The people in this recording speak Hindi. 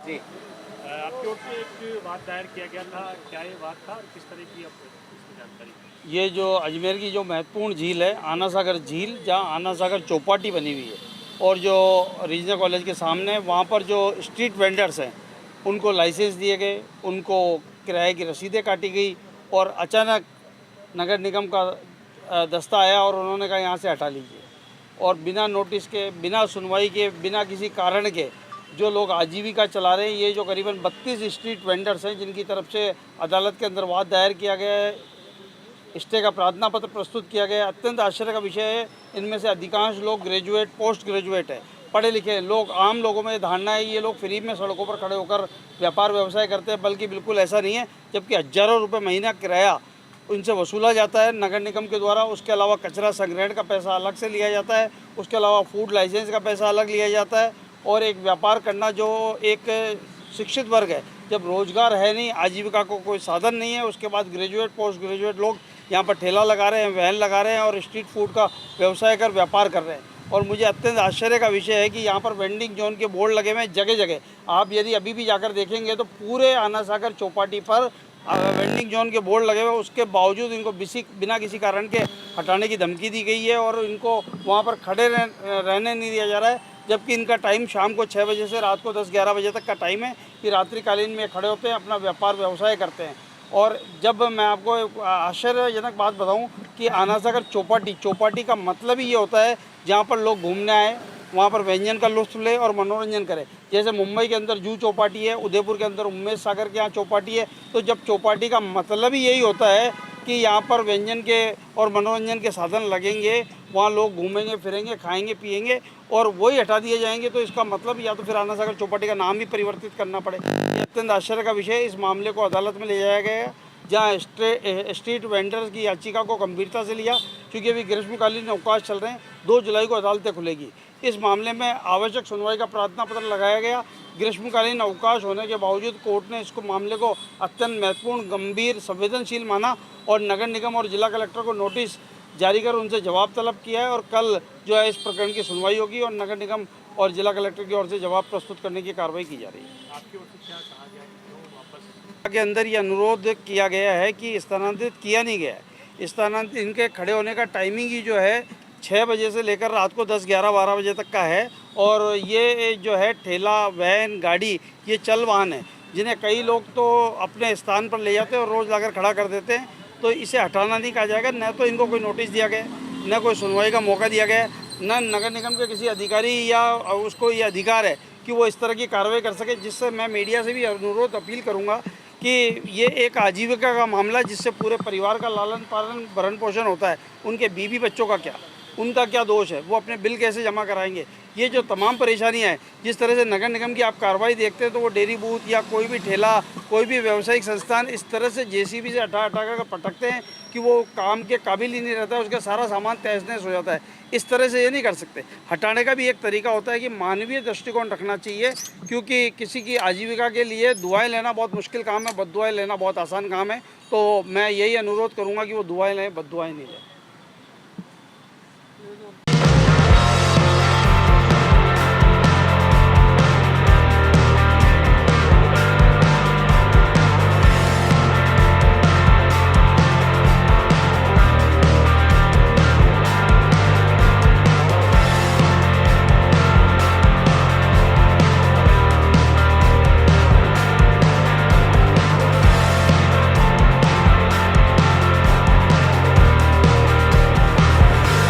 जी। आपकी ओर से एक वाद दायर किया गया था, क्या ये वाद था और किस तरह की आप इसकी जानकारी? ये जो अजमेर की जो महत्वपूर्ण झील है, आना सागर झील, जहाँ आना सागर चौपाटी बनी हुई है, और जो रीजनल कॉलेज के सामने वहाँ पर जो स्ट्रीट वेंडर्स हैं, उनको लाइसेंस दिए गए, उनको किराए की रसीदें काटी गई, और अचानक नगर निगम का दस्ता आया और उन्होंने कहा यहाँ से हटा लीजिए। और बिना नोटिस के, बिना सुनवाई के, बिना किसी कारण के जो लोग आजीविका चला रहे हैं, ये जो करीबन 32 स्ट्रीट वेंडर्स हैं, जिनकी तरफ से अदालत के अंदर वाद दायर किया गया है, स्टे का प्रार्थना पत्र प्रस्तुत किया गया। अत्यंत आश्चर्य का विषय है, इनमें से अधिकांश लोग ग्रेजुएट, पोस्ट ग्रेजुएट है, पढ़े लिखे लोग। आम लोगों में धारणा है ये लोग फ्री में सड़कों पर खड़े होकर व्यापार व्यवसाय करते हैं, बल्कि बिल्कुल ऐसा नहीं है। जबकि हज़ारों रुपये महीना किराया उनसे वसूला जाता है नगर निगम के द्वारा। उसके अलावा कचरा संग्रहण का पैसा अलग से लिया जाता है, उसके अलावा फूड लाइसेंस का पैसा अलग लिया जाता है। और एक व्यापार करना जो एक शिक्षित वर्ग है, जब रोज़गार है नहीं, आजीविका को कोई साधन नहीं है, उसके बाद ग्रेजुएट, पोस्ट ग्रेजुएट लोग यहाँ पर ठेला लगा रहे हैं, वैन लगा रहे हैं और स्ट्रीट फूड का व्यवसाय कर व्यापार कर रहे हैं। और मुझे अत्यंत आश्चर्य का विषय है कि यहाँ पर वेंडिंग जोन के बोर्ड लगे हुए हैं जगह जगह। आप यदि अभी भी जाकर देखेंगे तो पूरे आना सागर चौपाटी पर वेंडिंग जोन के बोर्ड लगे हुए, उसके बावजूद इनको बिना किसी कारण के हटाने की धमकी दी गई है और इनको वहाँ पर खड़े रहने नहीं दिया जा रहा है। जबकि इनका टाइम शाम को 6 बजे से रात को 10-11 बजे तक का टाइम है कि रात्रिकालीन में खड़े होते हैं, अपना व्यापार व्यवसाय करते हैं। और जब मैं आपको एक आश्चर्यजनक बात बताऊं कि आना सागर चौपाटी का मतलब ही ये होता है जहाँ पर लोग घूमने आए, वहाँ पर व्यंजन का लुत्फ़ ले और मनोरंजन करें। जैसे मुंबई के अंदर जूहू चौपाटी है, उदयपुर के अंदर उमेश सागर के यहाँ चौपाटी है। तो जब चौपाटी का मतलब ही यही होता है कि यहाँ पर व्यंजन के और मनोरंजन के साधन लगेंगे, वहाँ लोग घूमेंगे फिरेंगे, खाएंगे पिएंगे, और वही हटा दिए जाएंगे, तो इसका मतलब या तो फिर आना सागर चौपाटी का नाम ही परिवर्तित करना पड़े। ये अत्यंत आश्चर्य का विषय है। इस मामले को अदालत में ले जाया गया है, जहाँ स्ट्रीट वेंडर्स की याचिका को गंभीरता से लिया, क्योंकि अभी ग्रीष्मकालीन अवकाश चल रहे हैं। 2 जुलाई को अदालतें खुलेगी। इस मामले में आवश्यक सुनवाई का प्रार्थना पत्र लगाया गया। ग्रीष्मकालीन अवकाश होने के बावजूद कोर्ट ने इसको मामले को अत्यंत महत्वपूर्ण, गंभीर, संवेदनशील माना और नगर निगम और जिला कलेक्टर को नोटिस जारी कर उनसे जवाब तलब किया है। और कल जो है इस प्रकरण की सुनवाई होगी और नगर निगम और जिला कलेक्टर की ओर से जवाब प्रस्तुत करने की कार्रवाई की जा रही है। आपकी ओर से क्या कहा गया है, क्यों वापस? के अंदर ये अनुरोध किया गया है कि स्थानांतरित किया नहीं गया है। स्थानांतरित इनके खड़े होने का टाइमिंग ही जो है 6 बजे से लेकर रात को 10-11-12 बजे तक का है। और ये जो है ठेला, वैन, गाड़ी, ये चल वाहन है, जिन्हें कई लोग तो अपने स्थान पर ले जाते हैं और रोज़ लाकर खड़ा कर देते हैं। तो इसे हटाना नहीं कहा जाएगा। न तो इनको कोई नोटिस दिया गया, न कोई सुनवाई का मौका दिया गया, न नगर निगम के किसी अधिकारी या उसको ये अधिकार है कि वो इस तरह की कार्रवाई कर सके। जिससे मैं मीडिया से भी अनुरोध अपील करूँगा कि ये एक आजीविका का मामला, जिससे पूरे परिवार का लालन पालन भरण पोषण होता है। उनके बीवी बच्चों का क्या, उनका क्या दोष है, वो अपने बिल कैसे जमा कराएंगे? ये जो तमाम परेशानियां हैं, जिस तरह से नगर निगम की आप कार्रवाई देखते हैं तो वो डेयरी बूथ या कोई भी ठेला, कोई भी व्यावसायिक संस्थान इस तरह से जेसीबी से हटा हटा कर पटकते हैं कि वो काम के काबिल ही नहीं रहता है, उसका सारा सामान तहस नहस हो जाता है। इस तरह से ये नहीं कर सकते। हटाने का भी एक तरीका होता है कि मानवीय दृष्टिकोण रखना चाहिए, क्योंकि किसी की आजीविका के लिए दुआएं लेना बहुत मुश्किल काम है, बद्दुआएं लेना बहुत आसान काम है। तो मैं यही अनुरोध करूँगा कि वो दुआएं लें, बद्दुआएं नहीं लें।